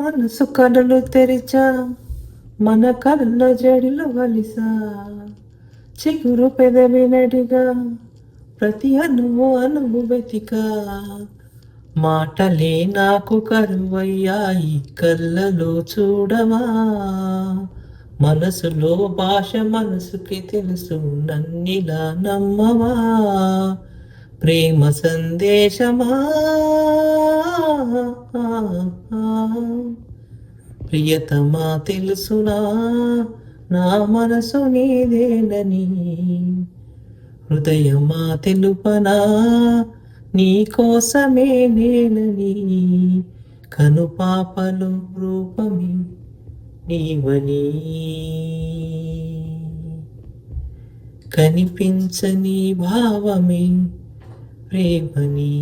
మనసు కలలు తెరిచా మన కళ్ళ జడిలో వలిసా చిగురు పెదవినడిగా ప్రతి అణువు అణువు వెతికా మాటలే నాకు కరువయ్యాయి కళ్ళలో చూడవా మనసులో భాష మనసుకి తెలుసు నన్నిలా నమ్మవా ప్రేమ సందేశమా ప్రియతమా తెలుసునా నా మనసు నీదేనని హృదయమా తెలుపనా నీ కోసమే నేనని కనుపాపలు రూపమే నీవని కనిపించని భావమే ప్రేమని